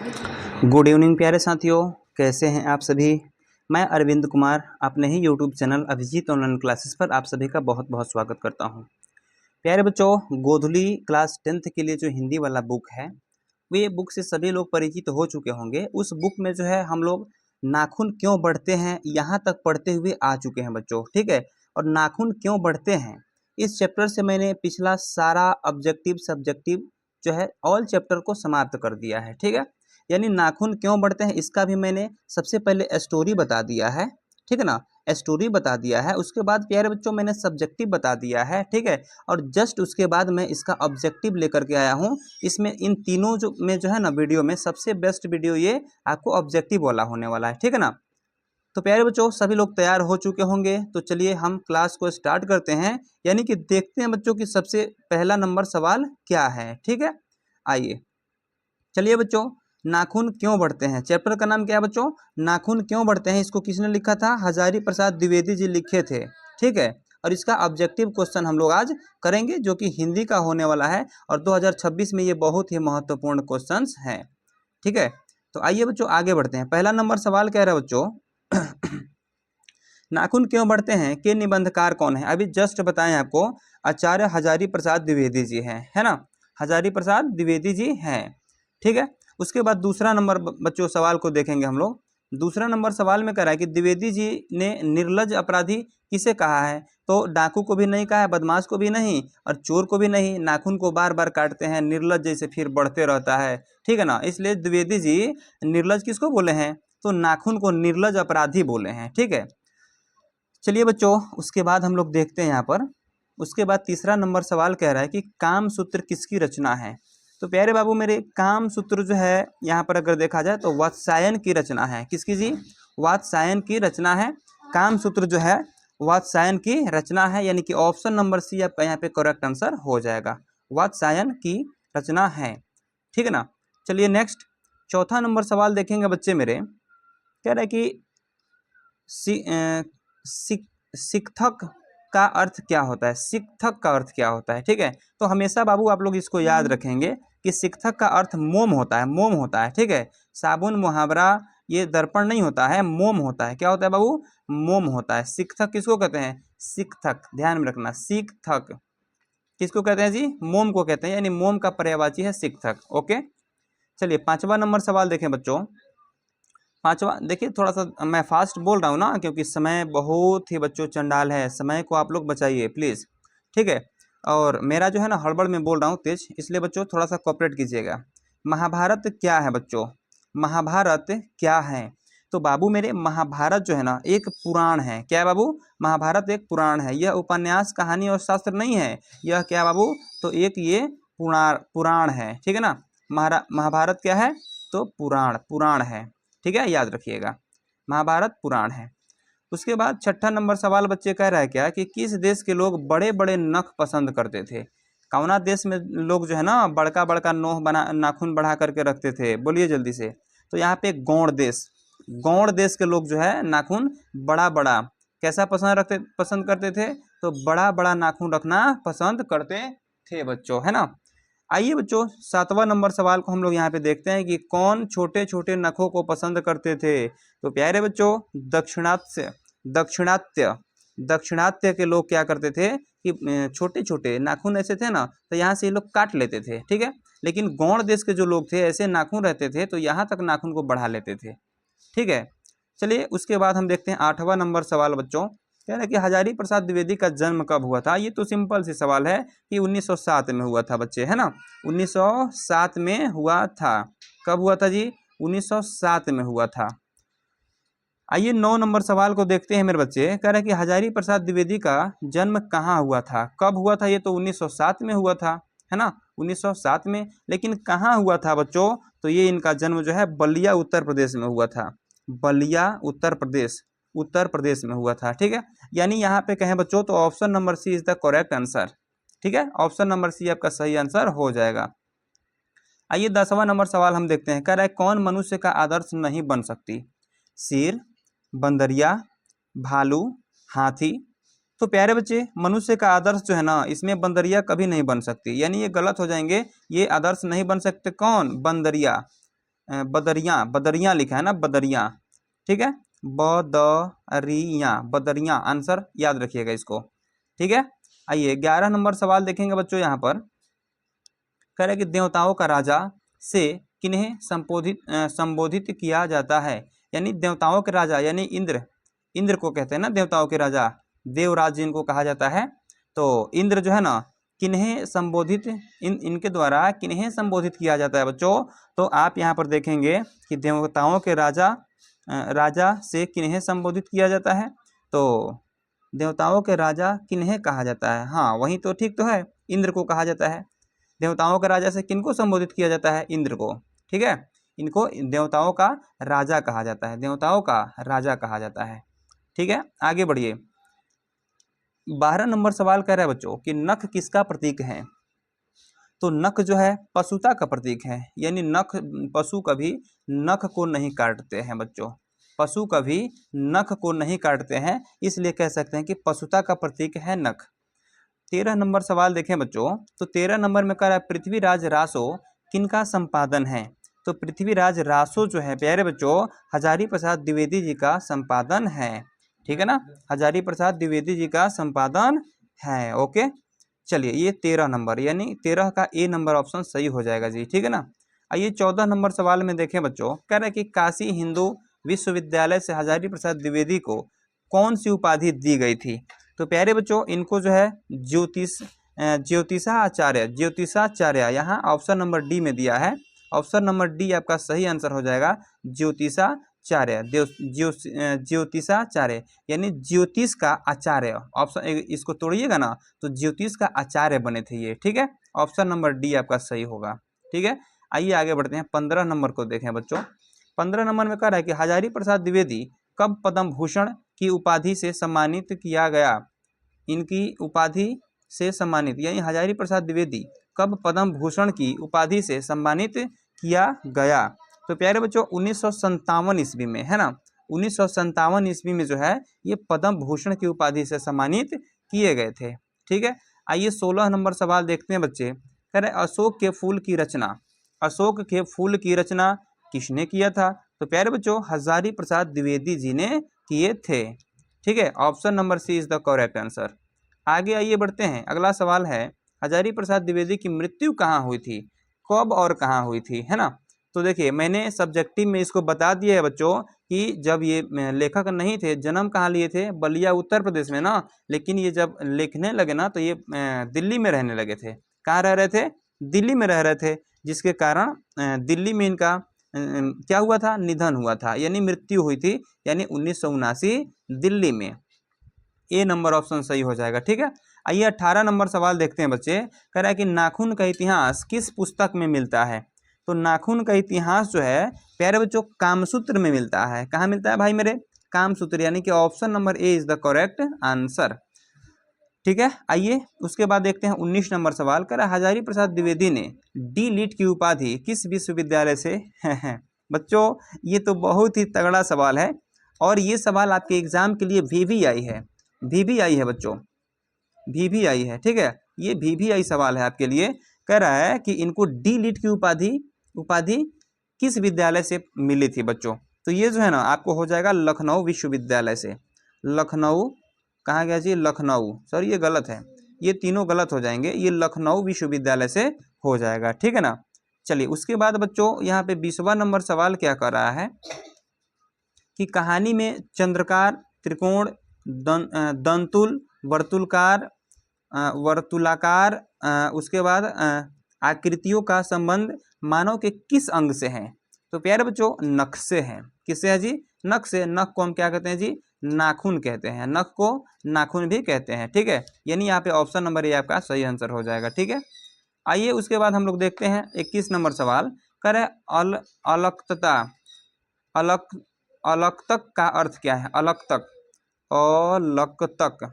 Good evening प्यारे साथियों, कैसे हैं आप सभी। मैं अरविंद कुमार अपने ही YouTube channel Abhijeet online classes पर आप सभी का बहुत बहुत स्वागत करता हूं। प्यारे बच्चों, गोधुली क्लास 10th के लिए जो हिंदी वाला बुक है, वो ये बुक से सभी लोग परिचित हो चुके होंगे। उस बुक में जो है हम लोग नाखून क्यों बढ़ते हैं यहाँ तक पढ़ते हुए आ चुके हैं बच्चों, ठीक है। और नाखून क्यों बढ़ते हैं, इस चैप्टर से मैंने पिछला सारा ऑब्जेक्टिव सब्जेक्टिव जो है ऑल चैप्टर को समाप्त कर दिया है, ठीक है। यानी नाखून क्यों बढ़ते हैं इसका भी मैंने सबसे पहले स्टोरी बता दिया है, ठीक है ना। स्टोरी बता दिया है, उसके बाद प्यारे बच्चों मैंने सब्जेक्टिव बता दिया है, ठीक है। और जस्ट उसके बाद मैं इसका ऑब्जेक्टिव लेकर के आया हूँ। इसमें इन तीनों जो है ना वीडियो में सबसे बेस्ट वीडियो ये आपको ऑब्जेक्टिव वाला होने वाला है, ठीक है ना। तो प्यारे बच्चों सभी लोग तैयार हो चुके होंगे, तो चलिए हम क्लास को स्टार्ट करते हैं। यानी कि देखते हैं बच्चों की सबसे पहला नंबर सवाल क्या है, ठीक है। आइए चलिए बच्चों, नाखून क्यों बढ़ते हैं, चैप्टर का नाम क्या है बच्चों, नाखून क्यों बढ़ते हैं। इसको किसने लिखा था, हजारी प्रसाद द्विवेदी जी लिखे थे, ठीक है। और इसका ऑब्जेक्टिव क्वेश्चन हम लोग आज करेंगे जो कि हिंदी का होने वाला है और 2026 में ये बहुत ही महत्वपूर्ण क्वेश्चंस हैं, ठीक है। तो आइए बच्चों आगे बढ़ते हैं। पहला नंबर सवाल कह रहा है बच्चों नाखून क्यों बढ़ते हैं के निबंधकार कौन है। अभी जस्ट बताएं आपको, आचार्य हजारी प्रसाद द्विवेदी जी हैं, है ना। हजारी प्रसाद द्विवेदी जी हैं, ठीक है। उसके बाद दूसरा नंबर बच्चों सवाल को देखेंगे हम लोग। दूसरा नंबर सवाल में कह रहा है कि द्विवेदी जी ने निर्लज अपराधी किसे कहा है। तो डाकू को भी नहीं कहा है, बदमाश को भी नहीं और चोर को भी नहीं। नाखून को बार बार काटते हैं, निर्लज जैसे फिर बढ़ते रहता है, ठीक है ना। इसलिए द्विवेदी जी निर्लज किसको बोले हैं, तो नाखून को निर्लज अपराधी बोले हैं, ठीक है। चलिए बच्चों उसके बाद हम लोग देखते हैं यहाँ पर। उसके बाद तीसरा नंबर सवाल कह रहा है कि काम सूत्र किसकी रचना है। तो प्यारे बाबू मेरे, काम सूत्र जो है यहाँ पर अगर देखा जाए तो वात्स्यायन की रचना है। किसकी जी, वात्स्यायन की रचना है। काम सूत्र जो है वात्स्यायन की रचना है, यानी कि ऑप्शन नंबर सी आपका यहाँ पे करेक्ट आंसर हो जाएगा, वात्स्यायन की रचना है, ठीक है ना। चलिए नेक्स्ट चौथा नंबर सवाल देखेंगे बच्चे मेरे। कह रहे कि शिक्षक का अर्थ क्या होता है, शिक्षक का अर्थ क्या होता है, ठीक है। तो हमेशा बाबू आप लोग इसको याद रखेंगे कि शिक्षक का अर्थ मोम होता है, मोम होता है, ठीक है। साबुन मुहावरा ये दर्पण नहीं होता है, मोम होता है। क्या होता है बाबू, मोम होता है। शिक्षक किसको कहते हैं, शिक्षक, ध्यान में रखना, शिक्षक किसको कहते हैं जी, मोम को कहते हैं, यानी मोम का पर्यायवाची है शिक्षक, ओके। चलिए पांचवा नंबर सवाल देखें बच्चों। पांचवा देखिए, थोड़ा सा मैं फास्ट बोल रहा हूँ ना, क्योंकि समय बहुत ही बच्चों चंडाल है, समय को आप लोग बचाइए प्लीज़, ठीक है। और मेरा जो है ना हड़बड़ में बोल रहा हूँ तेज, इसलिए बच्चों थोड़ा सा कोऑपरेट कीजिएगा। महाभारत क्या है बच्चों, महाभारत क्या है। तो बाबू मेरे महाभारत जो है ना एक पुराण है। क्या है बाबू, महाभारत एक पुराण है। यह उपन्यास कहानी और शास्त्र नहीं है, यह क्या बाबू, तो एक ये पुराण है, ठीक है ना। महाभारत क्या है, तो पुराण है, ठीक है, याद रखिएगा, महाभारत पुराण है। उसके बाद छठा नंबर सवाल बच्चे कह रहा है क्या कि किस देश के लोग बड़े बड़े नख पसंद करते थे। कौना देश में लोग जो है ना बड़का बड़का नोह बना नाखून बढ़ा करके रखते थे, बोलिए जल्दी से। तो यहाँ पे गौड़ देश, गौड़ देश के लोग जो है नाखून बड़ा बड़ा कैसा पसंद करते थे, तो बड़ा बड़ा नाखून रखना पसंद करते थे बच्चों, है ना। आइए बच्चों सातवां नंबर सवाल को हम लोग यहाँ पे देखते हैं कि कौन छोटे छोटे नखों को पसंद करते थे। तो प्यारे बच्चों दक्षिणात्य दक्षिणात्य दक्षिणात्य के लोग क्या करते थे कि छोटे छोटे नाखून ऐसे थे ना, तो यहाँ से ये लोग काट लेते थे, ठीक है। लेकिन गौड़ देश के जो लोग थे ऐसे नाखून रहते थे तो यहाँ तक नाखून को बढ़ा लेते थे, ठीक है। चलिए उसके बाद हम देखते हैं आठवां नंबर सवाल बच्चों। कह रहे हैं कि हजारी प्रसाद द्विवेदी का जन्म कब हुआ था। ये तो सिंपल सी सवाल है कि 1907 में हुआ था बच्चे, है ना। 1907 में हुआ था। कब हुआ था जी, 1907 में हुआ था। आइए 9 नंबर सवाल को देखते हैं मेरे बच्चे। कह रहे हैं कि हजारी प्रसाद द्विवेदी का जन्म कहाँ हुआ था, कब हुआ था। ये तो 1907 में हुआ था, है ना, 1907 में। लेकिन कहाँ हुआ था बच्चों, तो ये इनका जन्म जो है बलिया उत्तर प्रदेश में हुआ था। बलिया उत्तर प्रदेश में हुआ था, ठीक है। यानी यहाँ पे कहें बच्चों तो option number C is the correct answer, ठीक है। ऑप्शन नंबर सी आपका सही आंसर हो जाएगा। आइए 10वां नंबर सवाल हम देखते हैं। कह रहा है कौन मनुष्य का आदर्श नहीं बन सकती, शेर, बंदरिया, भालू, हाथी। तो प्यारे बच्चे मनुष्य का आदर्श जो है ना इसमें बंदरिया कभी नहीं बन सकती, यानी ये गलत हो जाएंगे, ये आदर्श नहीं बन सकते। कौन, बंदरिया, बदरियाँ, बदरियाँ लिखा है ना, बदरियाँ, ठीक है, बदरियाँ, बदरियाँ आंसर याद रखिएगा इसको, ठीक है। आइए 11 नंबर सवाल देखेंगे बच्चों। यहाँ पर कह रहे हैं कि देवताओं का राजा से किन्हें संबोधित किया जाता है, यानी देवताओं के राजा यानी इंद्र, इंद्र को कहते हैं ना देवताओं के राजा, देवराज जिनको कहा जाता है। तो इंद्र जो है ना, किन्हें संबोधित, इनके द्वारा किन्हें संबोधित किया जाता है बच्चों। तो आप यहाँ पर देखेंगे कि देवताओं के राजा राजा से किन्हें संबोधित किया जाता है। तो देवताओं के राजा किन्हें कहा जाता है, हाँ वही तो, ठीक तो है, इंद्र को कहा जाता है। देवताओं के राजा से किनको संबोधित किया जाता है, इंद्र को, ठीक है। इनको देवताओं का राजा कहा जाता है, देवताओं का राजा कहा जाता है, ठीक है। आगे बढ़िए। 12 नंबर सवाल कह रहा है बच्चों कि नख किसका प्रतीक है। तो नख जो है पशुता का प्रतीक है, यानी नख, पशु कभी नख को नहीं काटते हैं बच्चों, पशु कभी नख को नहीं काटते हैं, इसलिए कह सकते हैं कि पशुता का प्रतीक है नख। 13 नंबर सवाल देखें बच्चों। तो 13 नंबर में कह रहा है पृथ्वीराज रासो किनका संपादन है। तो पृथ्वीराज रासो जो है प्यारे बच्चों हजारी प्रसाद द्विवेदी जी का संपादन है, ठीक है ना, हजारी प्रसाद द्विवेदी जी का संपादन है। ओके, चलिए ये 13 नंबर, यानी 13 का ए नंबर ऑप्शन सही हो जाएगा जी, ठीक है ना। आइए 14 नंबर सवाल में देखें बच्चों। कह रहे हैं कि काशी हिंदू विश्वविद्यालय से हजारी प्रसाद द्विवेदी को कौन सी उपाधि दी गई थी। तो प्यारे बच्चों इनको जो है ज्योतिषाचार्य, ज्योतिषाचार्य यहाँ ऑप्शन नंबर डी में दिया है, ऑप्शन नंबर डी आपका सही आंसर हो जाएगा, ज्योतिषाचार्य, ज्योतिषाचार्य यानी ज्योतिष का आचार्य। ऑप्शन इसको तोड़िएगा ना, तो ज्योतिष का आचार्य बने थे ये, ठीक है, ऑप्शन नंबर डी आपका सही होगा, ठीक है। आइए आगे बढ़ते हैं, 15 नंबर को देखें बच्चों। 15 नंबर में कह रहा है कि हजारी प्रसाद द्विवेदी कब पद्म भूषण की उपाधि से सम्मानित किया गया। इनकी उपाधि से सम्मानित, यानी हजारी प्रसाद द्विवेदी कब पद्म भूषण की उपाधि से सम्मानित किया गया। तो प्यारे बच्चों 1957 ईस्वी में, है ना, 1957 ईस्वी में जो है ये पद्म भूषण की उपाधि से सम्मानित किए गए थे, ठीक है। आइए 16 नंबर सवाल देखते हैं बच्चे। कह रहे अशोक के फूल की रचना, अशोक के फूल की रचना किसने किया था। तो प्यारे बच्चों हजारी प्रसाद द्विवेदी जी ने किए थे, ठीक है, option number C is the correct answer. आगे आइए बढ़ते हैं, अगला सवाल है हजारी प्रसाद द्विवेदी की मृत्यु कहाँ हुई थी, कब और कहाँ हुई थी, है ना। तो देखिए मैंने सब्जेक्टिव में इसको बता दिया है बच्चों कि जब ये लेखक नहीं थे, जन्म कहाँ लिए थे, बलिया उत्तर प्रदेश में ना, लेकिन ये जब लिखने लगे ना तो ये दिल्ली में रहने लगे थे। कहाँ रह रहे थे, दिल्ली में रह रहे थे, जिसके कारण दिल्ली में इनका क्या हुआ था, निधन हुआ था, यानी मृत्यु हुई थी, यानी 1979 दिल्ली में। ए नंबर ऑप्शन सही हो जाएगा, ठीक है। आइए 18 नंबर सवाल देखते हैं बच्चे। कह रहा है कि नाखून का इतिहास किस पुस्तक में मिलता है। तो नाखून का इतिहास जो है प्यारे बच्चों कामसूत्र में मिलता है। कहाँ मिलता है भाई मेरे, कामसूत्र, यानी कि option number A is the correct answer, ठीक है। आइए उसके बाद देखते हैं 19 नंबर सवाल। कह रहा है हजारी प्रसाद द्विवेदी ने डी लिट की उपाधि किस विश्वविद्यालय से बच्चों ये तो बहुत ही तगड़ा सवाल है, और ये सवाल आपके एग्जाम के लिए भी आई है, भी आई है बच्चों, भी आई है, ठीक है, ये भी आई सवाल है आपके लिए। कह रहा है कि इनको डी लिट की उपाधि किस विद्यालय से मिली थी बच्चों। तो ये जो है ना आपको हो जाएगा लखनऊ विश्वविद्यालय से। लखनऊ कहाँ गया जी, लखनऊ, सॉरी ये गलत है, ये तीनों गलत हो जाएंगे, ये लखनऊ विश्वविद्यालय से हो जाएगा, ठीक है ना। चलिए उसके बाद बच्चों यहाँ पे 20वां नंबर सवाल क्या कर रहा है कि कहानी में चंद्रकार, त्रिकोण, दंतुल, वर्तुलकार, वर्तुलाकार, उसके बाद आकृतियों का संबंध मानव के किस अंग से है। तो प्यारे बच्चों नख से है। किससे है जी, नख से। नख को हम क्या कहते हैं जी, नाखून कहते हैं, नख को नाखून भी कहते हैं, ठीक है, यानी यहाँ पे ऑप्शन नंबर ए आपका सही आंसर हो जाएगा, ठीक है। आइए उसके बाद हम लोग देखते हैं 21 नंबर सवाल। करें अलक्तता, अलक्तक का अर्थ क्या है, अलक्तक, अलक्तक,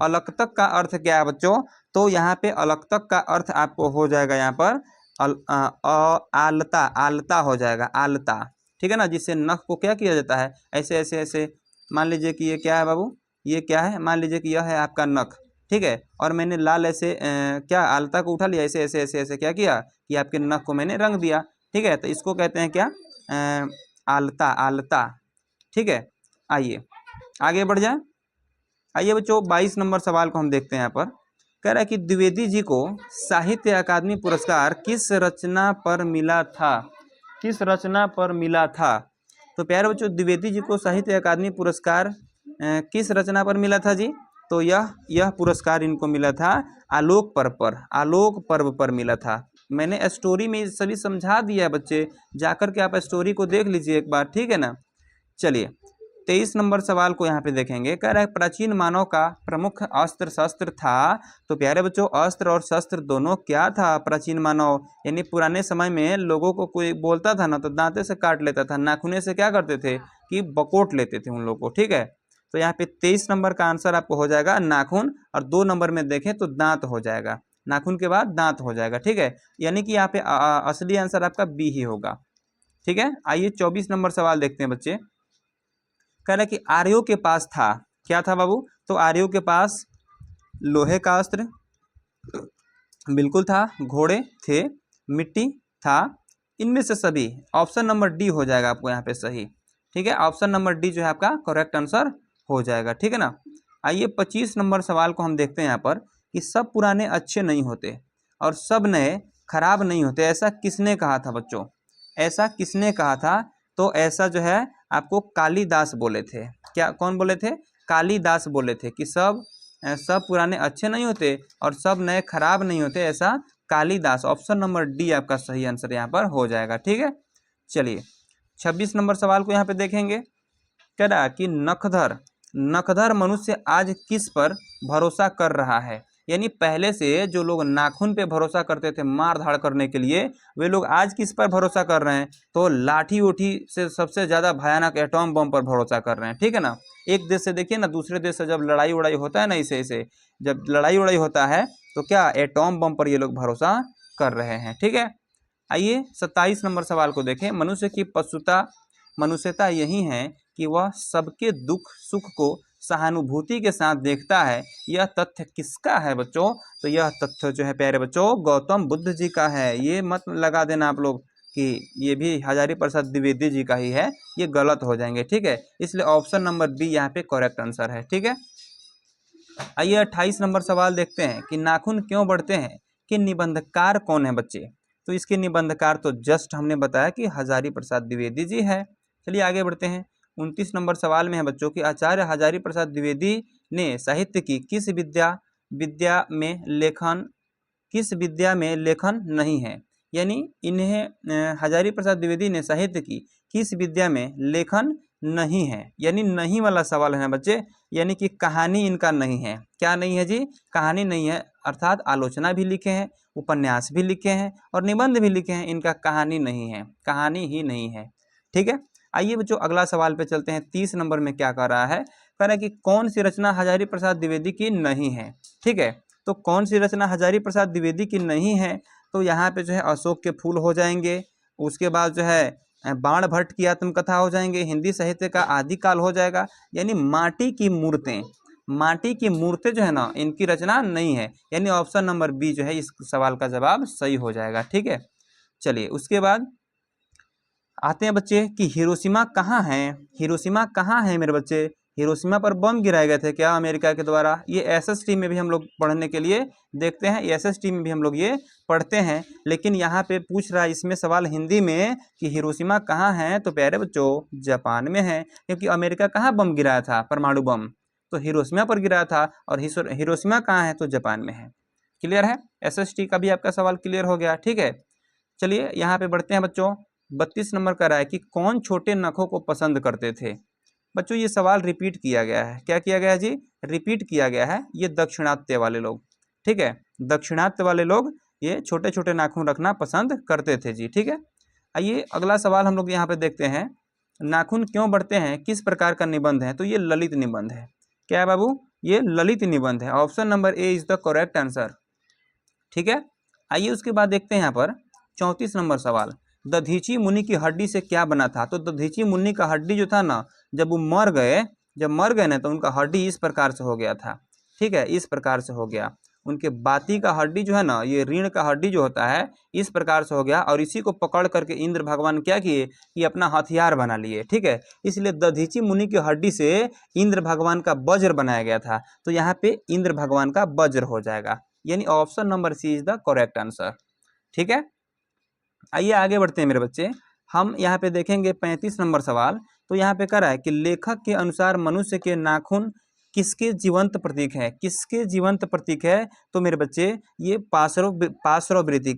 अलक्तक का अर्थ क्या है बच्चों। तो यहाँ पे अलक्तक का अर्थ आपको हो जाएगा यहाँ पर आलता, आलता हो जाएगा, आलता, ठीक है ना, जिससे नख को क्या किया जाता है, ऐसे ऐसे ऐसे, मान लीजिए कि ये क्या है बाबू, ये क्या है, मान लीजिए कि यह है आपका नख, ठीक है, और मैंने लाल ऐसे क्या आलता को उठा लिया, ऐसे ऐसे ऐसे ऐसे क्या किया कि आपके नख को मैंने रंग दिया, ठीक है, तो इसको कहते हैं क्या, आलता, आलता। ठीक है, आइए आगे बढ़ जाए। आइए बच्चों 22 नंबर सवाल को हम देखते हैं। यहाँ पर कह रहा है कि द्विवेदी जी को साहित्य अकादमी पुरस्कार किस रचना पर मिला था? किस रचना पर मिला था? तो प्यारे बच्चों द्विवेदी जी को साहित्य अकादमी पुरस्कार किस रचना पर मिला था जी? तो यह पुरस्कार इनको मिला था आलोक पर्व पर, आलोक पर्व पर मिला था। मैंने स्टोरी में सभी समझा दिया है बच्चे, जाकर के आप स्टोरी को देख लीजिए एक बार, ठीक है ना। चलिए 23 नंबर सवाल को यहाँ पे देखेंगे। कह रहा है प्राचीन मानव का प्रमुख अस्त्र शस्त्र था। तो प्यारे बच्चों अस्त्र और शस्त्र दोनों क्या था? प्राचीन मानव यानी पुराने समय में लोगों को कोई बोलता था ना तो दांते से काट लेता था, नाखूने से क्या करते थे कि बकोट लेते थे उन लोगों को। ठीक है, तो यहाँ पे 23 नंबर का आंसर आपको हो जाएगा नाखून, और 2 नंबर में देखें तो दांत हो जाएगा, नाखून के बाद दांत हो जाएगा। ठीक है, यानी कि यहाँ पे असली आंसर आपका बी ही होगा। ठीक है, आइए 24 नंबर सवाल देखते हैं बच्चे। कह रहा है कि आर्यों के पास था, क्या था बाबू? तो आर्यों के पास लोहे का अस्त्र बिल्कुल था, घोड़े थे, मिट्टी था, इनमें से सभी। ऑप्शन नंबर डी हो जाएगा आपको यहाँ पे सही। ठीक है, ऑप्शन नंबर डी जो है आपका करेक्ट आंसर हो जाएगा। ठीक है ना। आइए 25 नंबर सवाल को हम देखते हैं यहाँ पर कि सब पुराने अच्छे नहीं होते और सब नए खराब नहीं होते, ऐसा किसने कहा था बच्चों? ऐसा किसने कहा था? तो ऐसा जो है आपको कालिदास बोले थे। क्या, कौन बोले थे? कालिदास बोले थे कि सब पुराने अच्छे नहीं होते और सब नए खराब नहीं होते, ऐसा कालिदास। ऑप्शन नंबर डी आपका सही आंसर यहाँ पर हो जाएगा। ठीक है, चलिए 26 नंबर सवाल को यहाँ पे देखेंगे। कह रहा कि नखधर मनुष्य आज किस पर भरोसा कर रहा है? यानी पहले से जो लोग नाखून पे भरोसा करते थे मार धाड़ करने के लिए, वे लोग आज किस पर भरोसा कर रहे हैं? तो लाठी उठी से सबसे ज़्यादा भयानक एटॉम बम पर भरोसा कर रहे हैं। ठीक है ना। एक देश से देखिए ना दूसरे देश से जब लड़ाई उड़ाई होता है ना, इसे जब लड़ाई उड़ाई होता है तो क्या एटॉम बम पर ये लोग भरोसा कर रहे हैं। ठीक है, आइए 27 नंबर सवाल को देखें। मनुष्य की मनुष्यता यही है कि वह सबके दुख सुख को सहानुभूति के साथ देखता है। यह तथ्य किसका है बच्चों? तो यह तथ्य जो है प्यारे बच्चों गौतम बुद्ध जी का है। ये मत लगा देना आप लोग कि ये भी हजारी प्रसाद द्विवेदी जी का ही है, ये गलत हो जाएंगे। ठीक है, इसलिए ऑप्शन नंबर बी यहाँ पे करेक्ट आंसर है। ठीक है, आइए 28 नंबर सवाल देखते हैं कि नाखून क्यों बढ़ते हैं कि निबंधकार कौन है बच्चे? तो इसके निबंधकार तो जस्ट हमने बताया कि हजारी प्रसाद द्विवेदी जी है। चलिए आगे बढ़ते हैं। 29 नंबर सवाल में है बच्चों कि आचार्य हजारी प्रसाद द्विवेदी ने साहित्य की किस विद्या में लेखन नहीं है? यानी इन्हें हजारी प्रसाद द्विवेदी ने साहित्य की किस विद्या में लेखन नहीं है? यानी नहीं वाला सवाल है बच्चे, यानी कि कहानी इनका नहीं है। क्या नहीं है जी? कहानी नहीं है, अर्थात आलोचना भी लिखे हैं, उपन्यास भी लिखे हैं और निबंध भी लिखे हैं, इनका कहानी नहीं है, कहानी ही नहीं है। ठीक है, आइए बच्चों अगला सवाल पे चलते हैं। 30 नंबर में क्या कह रहा है? कह रहा है कि कौन सी रचना हजारी प्रसाद द्विवेदी की नहीं है? ठीक है, तो कौन सी रचना हजारी प्रसाद द्विवेदी की नहीं है? तो यहाँ पे जो है अशोक के फूल हो जाएंगे, उसके बाद जो है बाण भट्ट की आत्मकथा हो जाएंगे, हिंदी साहित्य का आदिकाल हो जाएगा। यानी माटी की मूर्तें जो है ना इनकी रचना नहीं है, यानी ऑप्शन नंबर बी जो है इस सवाल का जवाब सही हो जाएगा। ठीक है, चलिए उसके बाद आते हैं बच्चे कि हिरोशिमा कहाँ है? हिरोशिमा कहाँ है मेरे बच्चे? हिरोशिमा पर बम गिराए गए थे क्या अमेरिका के द्वारा? ये एसएसटी में भी हम लोग पढ़ने के लिए देखते हैं, एसएसटी में भी हम लोग ये पढ़ते हैं। लेकिन यहाँ पे पूछ रहा है इसमें सवाल हिंदी में कि हिरोशिमा कहाँ है? तो प्यारे बच्चों जापान में है, क्योंकि अमेरिका कहाँ बम गिराया था? परमाणु बम तो हिरोशिमा पर गिराया था, और हिरोशिमा कहाँ है? तो जापान में है। क्लियर है? एसएसटी का भी आपका सवाल क्लियर हो गया। ठीक है, चलिए यहाँ पे बढ़ते हैं बच्चों। 32 नंबर का रहा है कि कौन छोटे नखों को पसंद करते थे? बच्चों ये सवाल रिपीट किया गया है। क्या किया गया है जी? रिपीट किया गया है। ये दाक्षिणात्य वाले लोग, ठीक है, दाक्षिणात्य वाले लोग ये छोटे छोटे नाखून रखना पसंद करते थे जी। ठीक है, आइए अगला सवाल हम लोग यहाँ पे देखते हैं। नाखून क्यों बढ़ते हैं किस प्रकार का निबंध है? तो ये ललित निबंध है। क्या है बाबू? ये ललित निबंध है। Option number A is the correct answer. ठीक है, आइए उसके बाद देखते हैं यहाँ पर 34 नंबर सवाल। दधीची मुनि की हड्डी से क्या बना था? तो दधीची मुनि का हड्डी जो था ना, जब वो जब मर गए ना तो उनका हड्डी इस प्रकार से हो गया था। ठीक है, इस प्रकार से हो गया। उनके बाती का हड्डी जो है ना, ये रीढ़ का हड्डी जो होता है इस प्रकार से हो गया, और इसी को पकड़ करके इंद्र भगवान क्या किए कि अपना हथियार बना लिए। ठीक है, इसलिए दधीची मुनि की हड्डी से इंद्र भगवान का वज्र बनाया गया था। तो यहाँ पे इंद्र भगवान का वज्र हो जाएगा, यानी option number C is the correct answer. ठीक है, आइए आगे बढ़ते हैं मेरे बच्चे। हम यहाँ पे देखेंगे 35 नंबर सवाल। तो यहाँ पे कह रहा है कि लेखक के अनुसार मनुष्य के नाखून किसके जीवंत प्रतीक है? किसके जीवंत प्रतीक है? तो मेरे बच्चे ये पार्श्ववृत्ति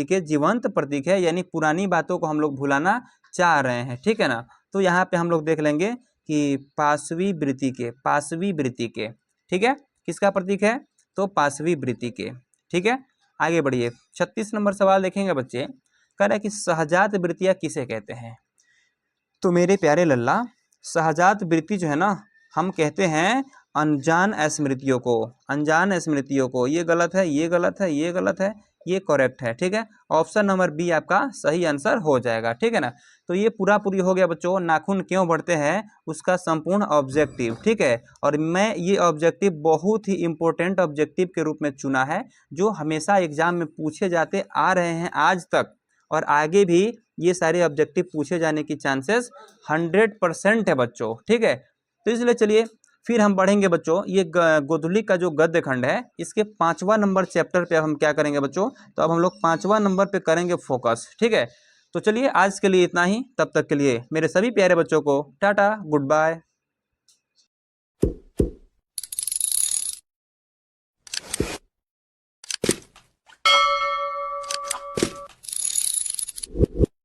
के जीवंत प्रतीक है, यानी पुरानी बातों को हम लोग भुलाना चाह रहे हैं। ठीक है ना, तो यहाँ पे हम लोग देख लेंगे कि पार्श्वी वृत्ति के, ठीक है, किसका प्रतीक है? तो पार्श्वी वृत्ति के। ठीक है, आगे बढ़िए। 36 नंबर सवाल देखेंगे बच्चे। कह रहा है कि सहजात वृत्तियां किसे कहते हैं? तो मेरे प्यारे लल्ला, सहजात वृत्ति जो है ना, हम कहते हैं अनजान स्मृतियों को, अनजान स्मृतियों को। ये गलत है, ये गलत है, ये गलत है, ये करेक्ट है। ठीक है, ऑप्शन नंबर बी आपका सही आंसर हो जाएगा। ठीक है ना, तो ये पूरी हो गया बच्चों, नाखून क्यों बढ़ते हैं उसका संपूर्ण ऑब्जेक्टिव। ठीक है, और मैं ये ऑब्जेक्टिव बहुत ही इंपॉर्टेंट ऑब्जेक्टिव के रूप में चुना है, जो हमेशा एग्जाम में पूछे जाते आ रहे हैं आज तक, और आगे भी ये सारे ऑब्जेक्टिव पूछे जाने की चांसेस 100% है बच्चों। ठीक है, तो इसलिए चलिए फिर हम बढ़ेंगे बच्चों। ये गोधुली का जो गद्य खंड है, इसके 5वां नंबर चैप्टर पे हम क्या करेंगे बच्चों? तो अब हम लोग 5वां नंबर पे करेंगे फोकस। ठीक है, तो चलिए आज के लिए इतना ही। तब तक के लिए मेरे सभी प्यारे बच्चों को टाटा, गुड बाय।